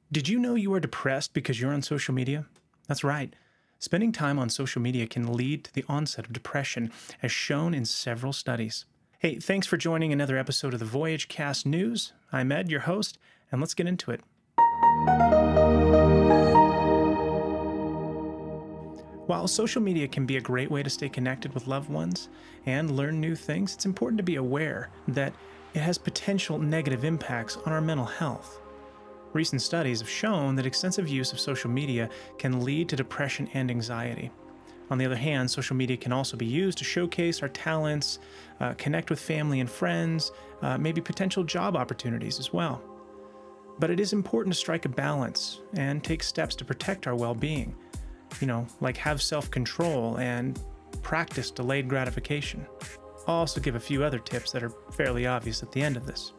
Did you know you are depressed because you're on social media? That's right. Spending time on social media can lead to the onset of depression, as shown in several studies. Hey, thanks for joining another episode of the VoyageCast News. I'm Ed, your host, and let's get into it. While social media can be a great way to stay connected with loved ones and learn new things, it's important to be aware that it has potential negative impacts on our mental health. Recent studies have shown that excessive use of social media can lead to depression and anxiety. On the other hand, social media can also be used to showcase our talents, connect with family and friends, maybe potential job opportunities as well. But it is important to strike a balance and take steps to protect our well-being. Like have self-control and practice delayed gratification. I'll also give a few other tips that are fairly obvious at the end of this.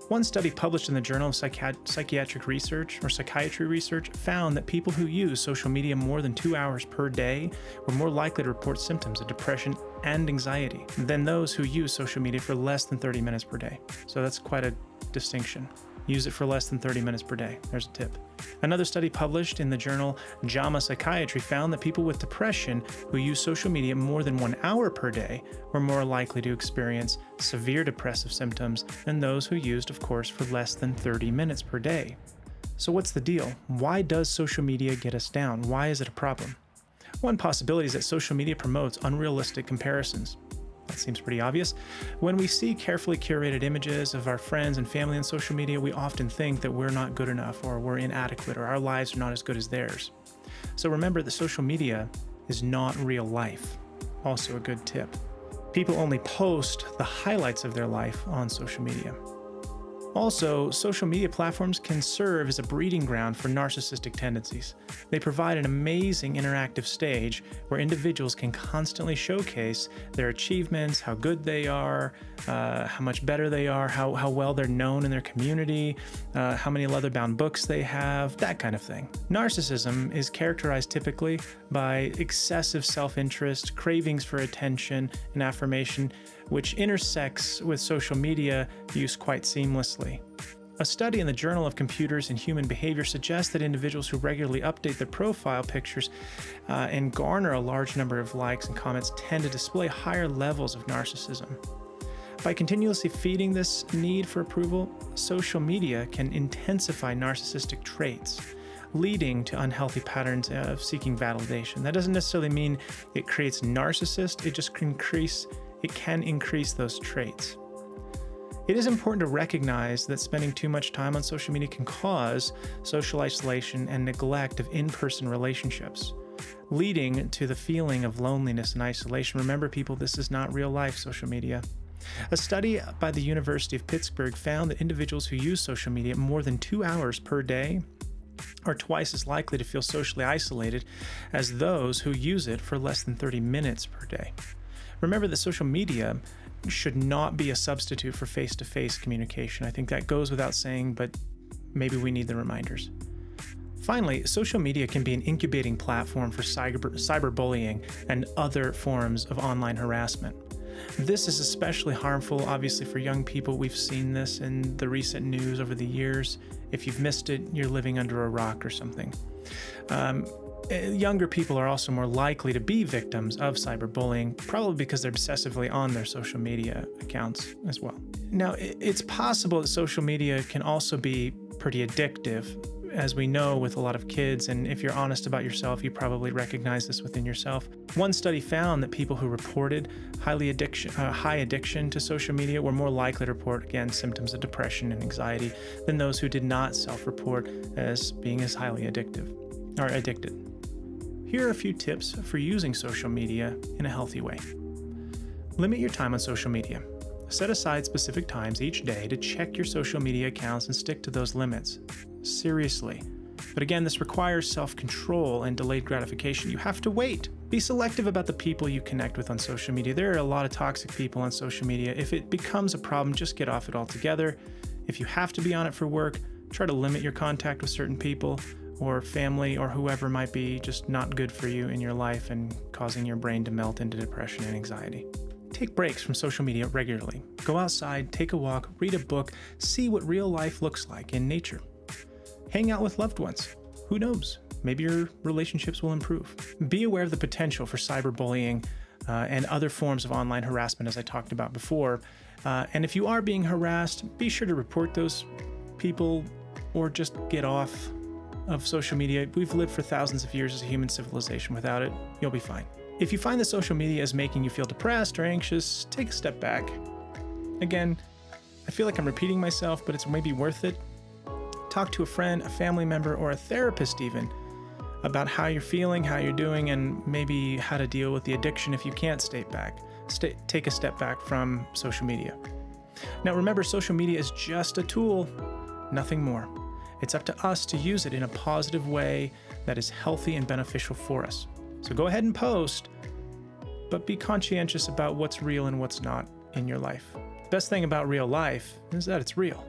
One study published in the Journal of Psychiatric Research, or Psychiatry Research, found that people who use social media more than 2 hours per day were more likely to report symptoms of depression and anxiety than those who use social media for less than 30 minutes per day. So that's quite a distinction. Use it for less than 30 minutes per day. There's a tip. Another study published in the journal JAMA Psychiatry found that people with depression who use social media more than 1 hour per day were more likely to experience severe depressive symptoms than those who used, of course, for less than 30 minutes per day. So what's the deal? Why does social media get us down? Why is it a problem? One possibility is that social media promotes unrealistic comparisons. That seems pretty obvious. When we see carefully curated images of our friends and family on social media, we often think that we're not good enough, or we're inadequate, or our lives are not as good as theirs. So remember that social media is not real life. Also a good tip. People only post the highlights of their life on social media. Also, social media platforms can serve as a breeding ground for narcissistic tendencies. They provide an amazing interactive stage where individuals can constantly showcase their achievements, how good they are, how much better they are, how well they're known in their community, how many leather-bound books they have, that kind of thing. Narcissism is characterized typically by excessive self-interest, cravings for attention and affirmation, which intersects with social media use quite seamlessly. A study in the Journal of Computers and Human Behavior suggests that individuals who regularly update their profile pictures and garner a large number of likes and comments tend to display higher levels of narcissism. By continuously feeding this need for approval, social media can intensify narcissistic traits, leading to unhealthy patterns of seeking validation. That doesn't necessarily mean it creates narcissists, it can increase those traits. It is important to recognize that spending too much time on social media can cause social isolation and neglect of in-person relationships, leading to the feeling of loneliness and isolation. Remember, people, this is not real life social media. A study by the University of Pittsburgh found that individuals who use social media more than 2 hours per day are twice as likely to feel socially isolated as those who use it for less than 30 minutes per day. Remember that social media should not be a substitute for face-to-face communication. I think that goes without saying, but maybe we need the reminders. Finally, social media can be an incubating platform for cyberbullying and other forms of online harassment. This is especially harmful, obviously, for young people. We've seen this in the recent news over the years. If you've missed it, you're living under a rock or something. Younger people are also more likely to be victims of cyberbullying, probably because they're obsessively on their social media accounts as well. Now, it's possible that social media can also be pretty addictive, as we know with a lot of kids, and if you're honest about yourself, you probably recognize this within yourself. One study found that people who reported high addiction to social media were more likely to report, again, symptoms of depression and anxiety than those who did not self-report as being as highly addicted. Here are a few tips for using social media in a healthy way. Limit your time on social media. Set aside specific times each day to check your social media accounts and stick to those limits. Seriously. But again, this requires self-control and delayed gratification. You have to wait. Be selective about the people you connect with on social media. There are a lot of toxic people on social media. If it becomes a problem, just get off it altogether. If you have to be on it for work, try to limit your contact with certain people or family or whoever might be just not good for you in your life and causing your brain to melt into depression and anxiety. Take breaks from social media regularly. Go outside, take a walk, read a book, see what real life looks like in nature. hang out with loved ones. Who knows? Maybe your relationships will improve. Be aware of the potential for cyberbullying and other forms of online harassment, as I talked about before. And if you are being harassed, be sure to report those people or just get off of social media. We've lived for thousands of years as a human civilization. Without it, you'll be fine. If you find that social media is making you feel depressed or anxious, take a step back. Again, I feel like I'm repeating myself, but it's maybe worth it. Talk to a friend, a family member, or a therapist even about how you're feeling, how you're doing, and maybe how to deal with the addiction if you can't take a step back from social media. Now remember, social media is just a tool, nothing more. It's up to us to use it in a positive way that is healthy and beneficial for us. So go ahead and post, but be conscientious about what's real and what's not in your life. The best thing about real life is that it's real.